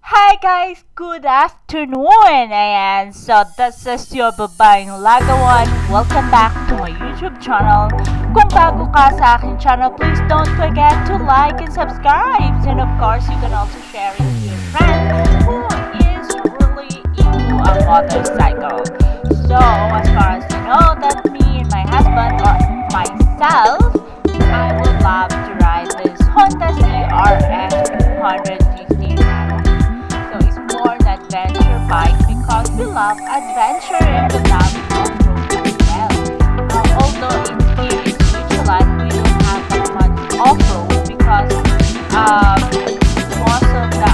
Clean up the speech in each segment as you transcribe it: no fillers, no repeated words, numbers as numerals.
Hi guys, good afternoon. Ayan, so this is your Babaeng Lagawan. Welcome back to my YouTube channel. Kung bago ka sa aking channel, please don't forget to like and subscribe. And of course, you can also share it to your friend who is really into a motorcycle. So, as far as you know, that me and my husband or myself, I would love to ride this Honda CRF 250 so it's more an adventure bike because we love adventure and we love off-road as well. Although here in Switzerland we don't have that much off-road because most of the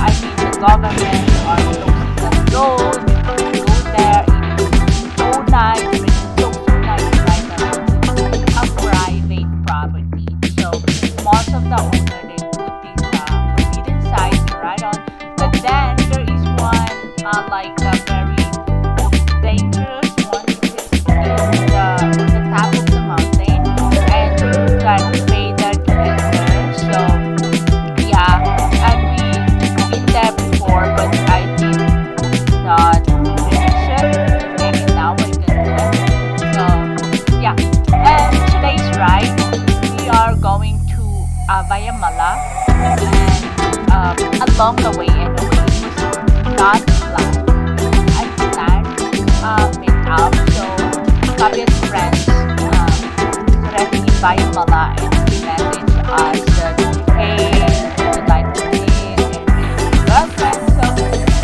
government are closing the road. You go there, it is so nice, but it's so nice to ride around. It's a private property. So most of the owner they put this forbidden sign right on. But then there is one like a very dangerous one which is in the top of the mountain and you can pay that to enter. So yeah, and we been there before but I did not finish it. Maybe now I can do it. So yeah. And today's ride we are going to Viamala and along the way anyway it was not planned. I planned meet up so copy of friends is already in Viamala and he messaged us that hey would like to meet and meet girlfriend so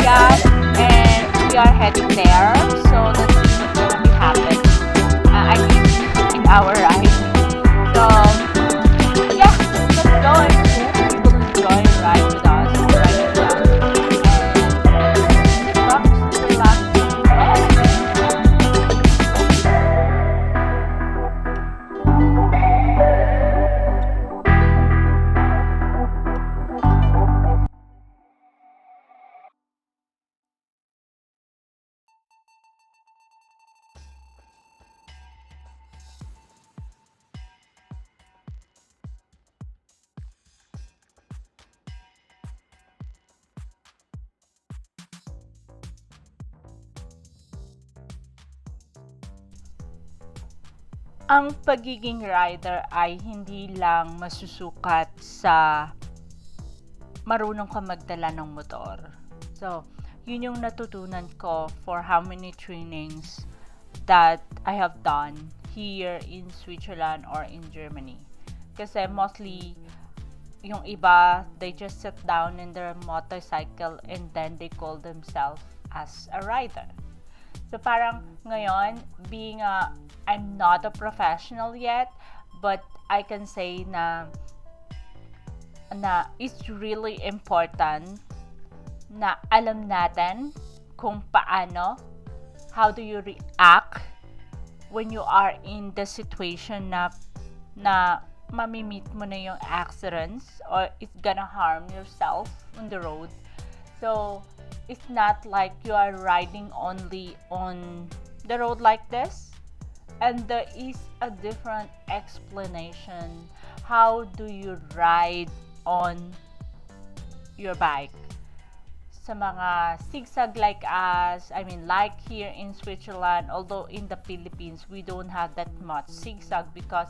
yeah and we are heading there so let's see what's gonna be happening I mean in our ride so yeah let's go and hope you will enjoy the ride with us right now and sit back relax ang pagiging rider ay hindi lang masusukat sa marunong ka magdala ng motor. So, yun yung natutunan ko for how many trainings that I have done here in Switzerland or in Germany. Kasi mostly, yung iba, they just sit down in their motorcycle and then they call themselves as a rider. So parang ngayon, I'm not a professional yet, but I can say na it's really important na alam natin kung paano, how do you react when you are in the situation na mamimit mo na yung accidents or it's gonna harm yourself on the road. So it's not like you are riding only on the road like this, and there is a different explanation. How do you ride on your bike. Sa mga zigzag like us, I mean like here in Switzerland, although in the Philippines we don't have that much zigzag because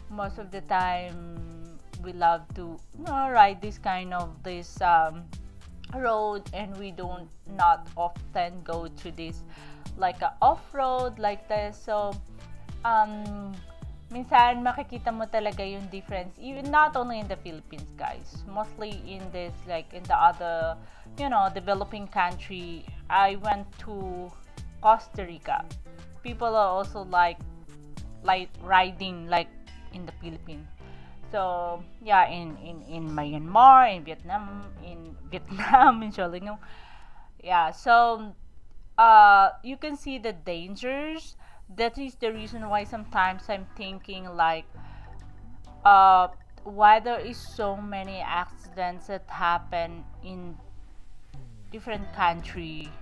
most of the time we love to ride this kind of this road, and we don't not often go to this like a off-road like this. So minsan makikita mo talaga yung difference, even not only in the Philippines, guys, mostly in this, like in the other developing country. I went to Costa Rica. People are also like riding like in the Philippines. So yeah, in Myanmar, in Vietnam, in Siolingong. Yeah, so you can see the dangers. That is the reason why sometimes I'm thinking like why there is so many accidents that happen in different country,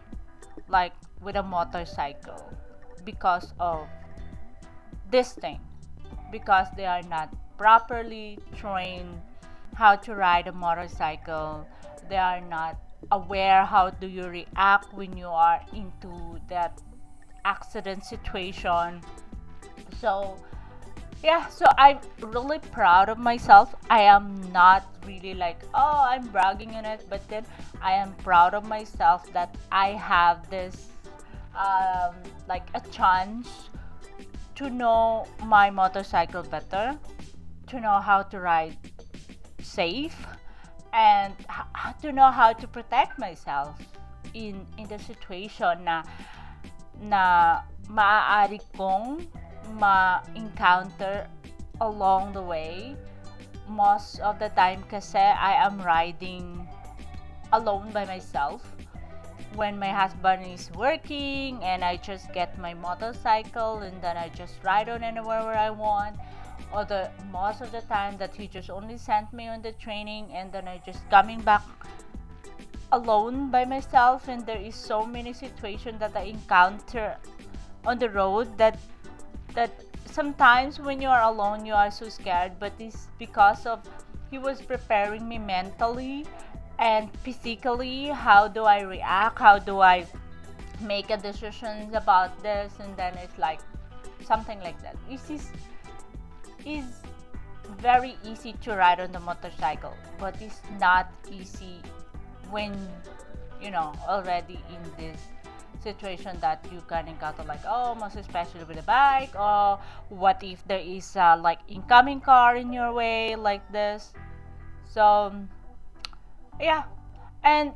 like with a motorcycle, because of this thing, because they are not properly trained how to ride a motorcycle. They are not aware how do you react when you are into that accident situation. So yeah, so I'm really proud of myself. I am not really like, oh, I'm bragging on it, but then I am proud of myself that I have this like a chance to know my motorcycle better, to know how to ride safe, and to know how to protect myself in the situation na maaari kong ma-encounter along the way. Most of the time kasi I am riding alone by myself when my husband is working, and I just get my motorcycle and then I just ride on anywhere where I want. Or the most of the time that he just only sent me on the training, and then I just coming back alone by myself. And there is so many situations that I encounter on the road that sometimes when you are alone you are so scared, but it's because of he was preparing me mentally and physically. How do I react, how do I make a decisions about this, and then it's like something like that. Is very easy to ride on the motorcycle, but it's not easy when already in this situation that you can encounter, like, oh, most especially with a bike, or what if there is like incoming car in your way like this. So yeah, and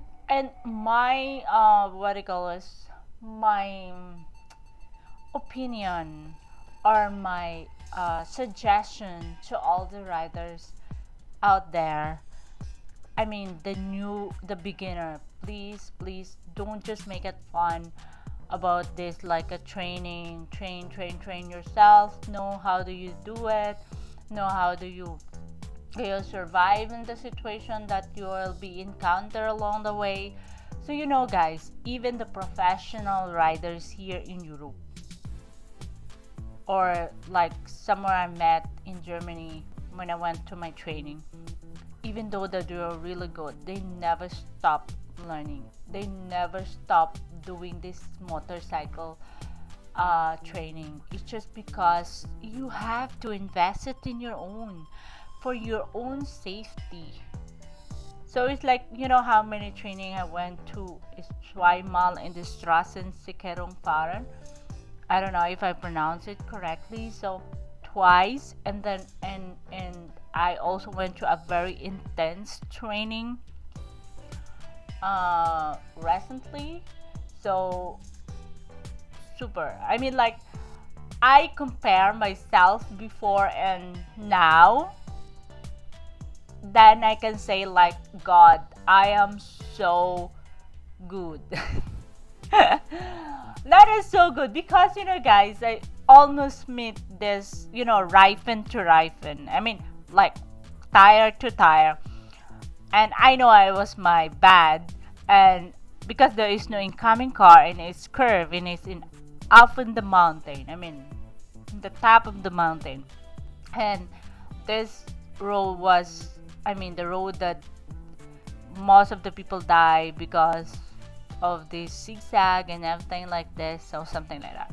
my what do you call this, my opinion or my suggestion to all the riders out there, I mean the beginner, please don't just make it fun about this like a train yourself. Know how do you do it, know how do you survive in the situation that you will be encounter along the way. So guys, even the professional riders here in Europe, or like somewhere I met in Germany when I went to my training, even though that they are really good, they never stop learning. They never stop doing this motorcycle training. It's just because you have to invest it in your own, for your own safety. So it's like, how many training I went to is zweimal in the Straßensicherung fahren. I don't know if I pronounce it correctly. So twice, and then and I also went to a very intense training recently. So super. I mean, like, I compare myself before and now, then I can say like, God, I am so good. That is so good because guys, I almost meet this ripen to ripen. I mean, like tire to tire, and I know I was my bad, and because there is no incoming car and it's curved and it's up in the mountain. I mean, in the top of the mountain, and this road was I mean, the road that most of the people die because of this zigzag and everything like this, or something like that.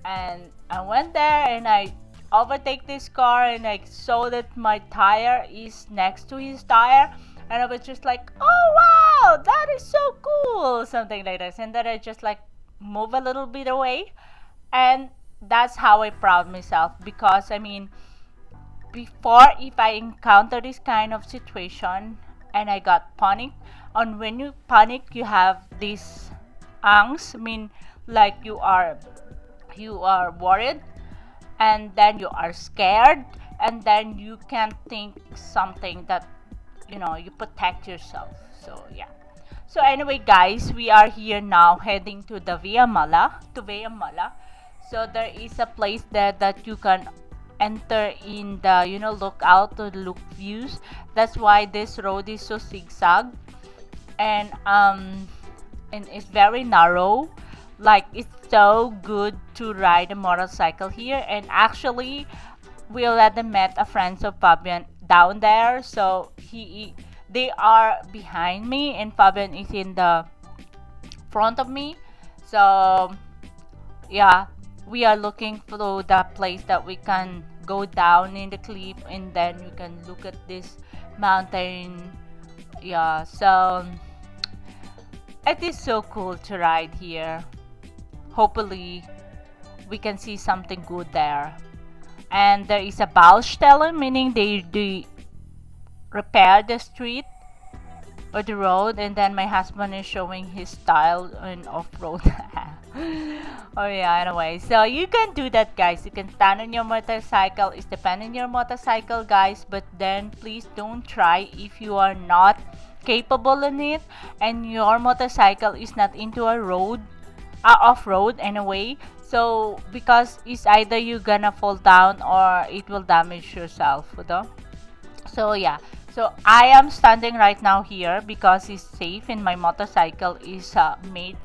And I went there and I overtake this car and I saw that my tire is next to his tire, and I was just like, oh wow, that is so cool, something like this. And then I just like move a little bit away, and that's how I proud myself, because I mean, before, if I encounter this kind of situation and I got panic, and when you panic you have this angst, I mean, like you are worried, and then you are scared, and then you can think something that, you protect yourself. So yeah. So anyway, guys, we are here now heading to the Viamala. So there is a place there that you can enter in the, look out to the look views. That's why this road is so zigzag, and it's very narrow. Like, it's so good to ride a motorcycle here. And actually, we already met a friend of Fabian down there, so they are behind me and Fabian is in the front of me. So yeah, we are looking for the place that we can go down in the cliff, and then we can look at this mountain. Yeah, so it is so cool to ride here. Hopefully we can see something good there. And there is a Baustelle, meaning they repair the street or the road, and then my husband is showing his style in off-road. Oh yeah, anyway, so you can do that, guys. You can stand on your motorcycle. It's depending on your motorcycle, guys, but then please don't try if you are not capable in it and your motorcycle is not into a road, off-road anyway. So because it's either you gonna fall down or it will damage yourself, so yeah. So I am standing right now here because it's safe and my motorcycle is made.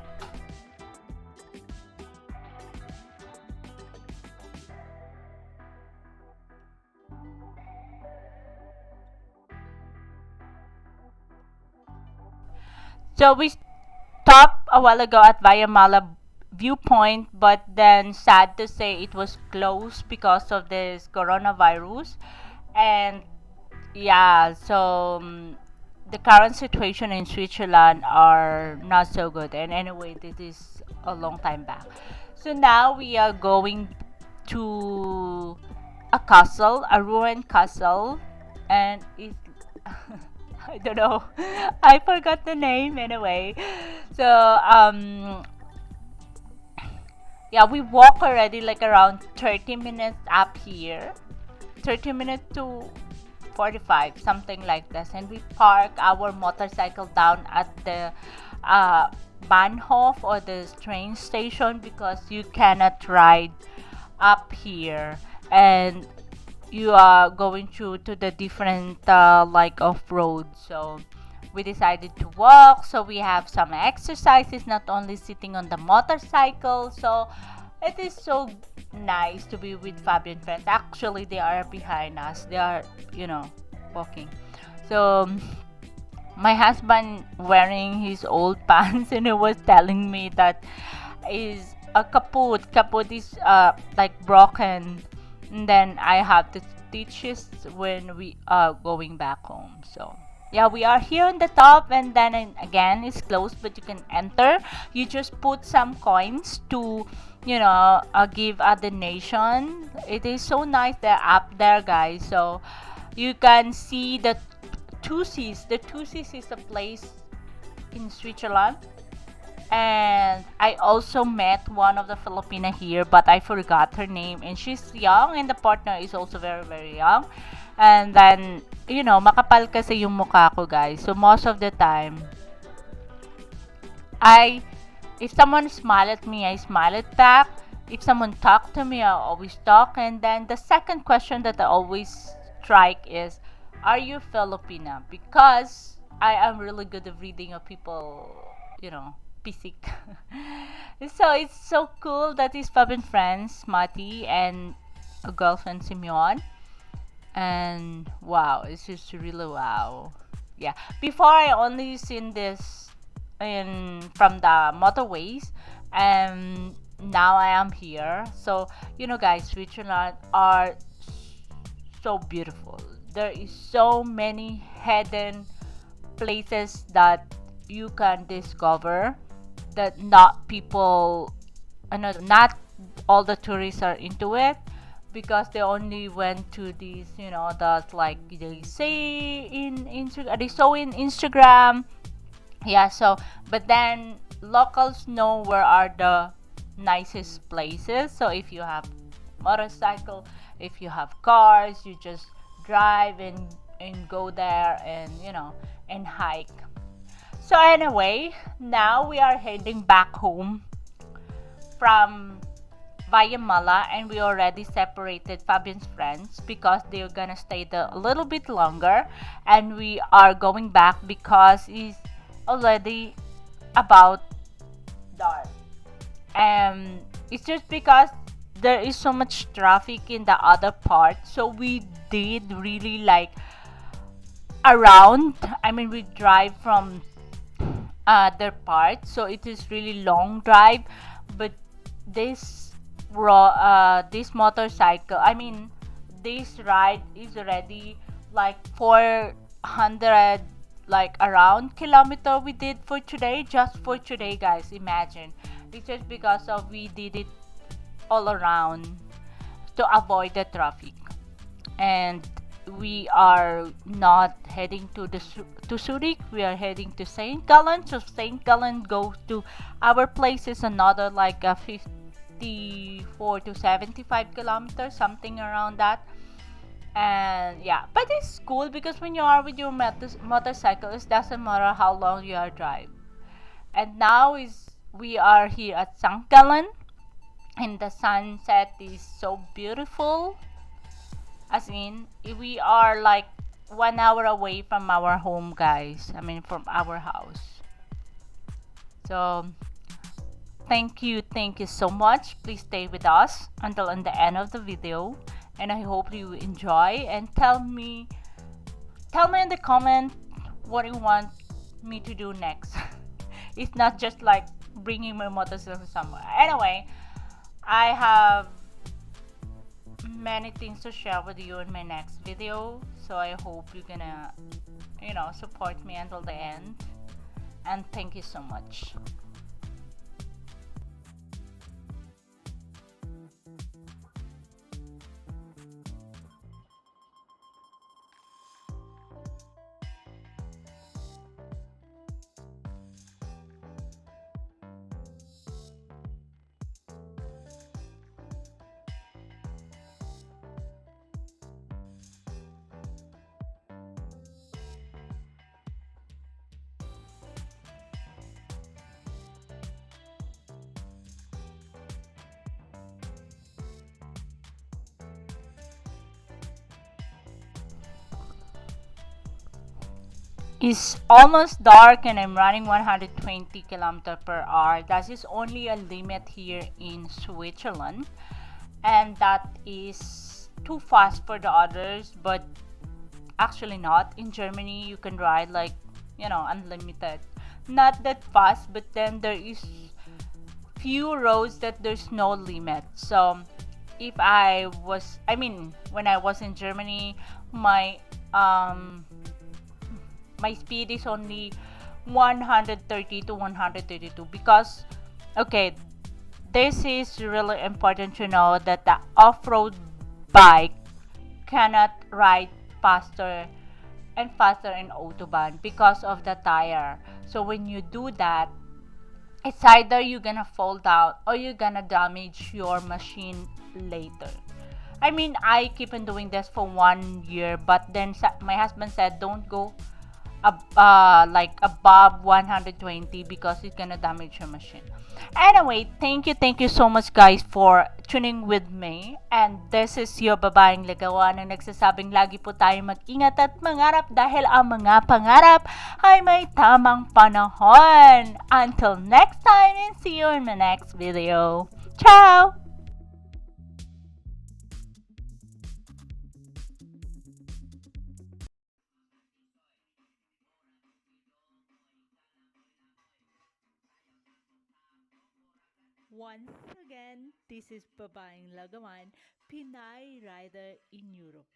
So we stopped a while ago at Viamala viewpoint, but then sad to say it was closed because of this coronavirus. And yeah, so the current situation in Switzerland are not so good. And anyway, this is a long time back. So now we are going to a castle, a ruined castle, and it I don't know. I forgot the name anyway. So yeah, we walk already like around 30 minutes up here. 30 minutes to 45, something like this. And we park our motorcycle down at the Bahnhof, or the train station, because you cannot ride up here. And you are going through to the different like off-road. So we decided to walk, so we have some exercises, not only sitting on the motorcycle. So it is so nice to be with Fabian friends. Actually, they are behind us. They are, walking. So my husband wearing his old pants, and he was telling me that is a kaput. Kaput is like broken. And then I have the stitches when we are going back home. So yeah, we are here on the top, and then again it's closed, but you can enter. You just put some coins to give a donation. It is so nice. They're up there, guys. So you can see the Thusis. The Thusis is a place in Switzerland. And I also met one of the Filipina here, but I forgot her name, and she's young, and the partner is also very very young. And then makapal kasi yung mukha ko, guys. So most of the time, if someone smile at me, I smile at back. If someone talk to me, I always talk. And then the second question that I always strike is, are you Filipina? Because I am really good at reading of people, pisik. So it's so cool that his Fabian friends, Mati, and a girlfriend, Simeon. And wow, it's just really wow. Yeah, before I only seen this in from the motorways, and now I am here. So guys, Switzerland are so beautiful. There is so many hidden places that you can discover that not people, not all the tourists are into it, because they only went to these, that's like they say in Instagram, they saw in Instagram. Yeah, so but then locals know where are the nicest places. So if you have motorcycle, if you have cars, you just drive and go there, and and hike. So anyway, now we are heading back home from Viamala, and we already separated Fabian's friends because they're gonna stay there a little bit longer, and we are going back because it's already about dark. And it's just because there is so much traffic in the other part, so we did really like around. I mean, we drive from other part, so it is really long drive. But this this motorcycle, I mean, this ride is already like 400 like around kilometer we did for today, just for today, guys. Imagine, it's just because of we did it all around to avoid the traffic. And we are not heading to to Zurich. We are heading to St. Gallen. So St. Gallen goes to our place is another like a 54 to 75 kilometers, something around that. And yeah, but it's cool because when you are with your motorcycle, it doesn't matter how long you are drive. And now is we are here at St. Gallen, and the sunset is so beautiful. As in, we are like 1 hour away from our home, guys. I mean, from our house. So, thank you so much. Please stay with us until the end of the video, and I hope you enjoy. And tell me in the comment what you want me to do next. It's not just like bringing my motorcycle somewhere. Anyway, I have many things to share with you in my next video, so I hope you're gonna support me until the end. And thank you so much. It's almost dark and I'm running 120 kilometers per hour. That is only a limit here in Switzerland, and that is too fast for the others, but actually not. In Germany, you can ride like unlimited, not that fast, but then there is few roads that there's no limit. So if I mean, when I was in Germany, my um my speed is only 130 to 132, because okay, this is really important to know that the off-road bike cannot ride faster and faster in autobahn because of the tire. So when you do that, it's either you're gonna fall down or you're gonna damage your machine later. I mean, I keep on doing this for 1 year, but then my husband said don't go like above 120 because it's gonna damage your machine. Anyway, thank you so much, guys, for tuning with me. And this is your Babaeng Lagawan, na nagsasabing lagi po tayong mag-ingat at mangarap dahil ang mga pangarap ay may tamang panahon. Until next time, and see you in my next video. Ciao! Once again, this is Babaeng Lagawan, Pinay Rider in Europe.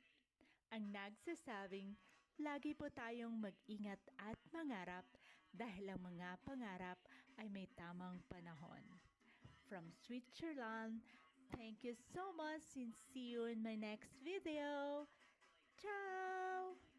Ang nagsasabing, lagi po tayong mag-ingat at mangarap dahil ang mga pangarap ay may tamang panahon. From Switzerland, thank you so much and see you in my next video. Ciao!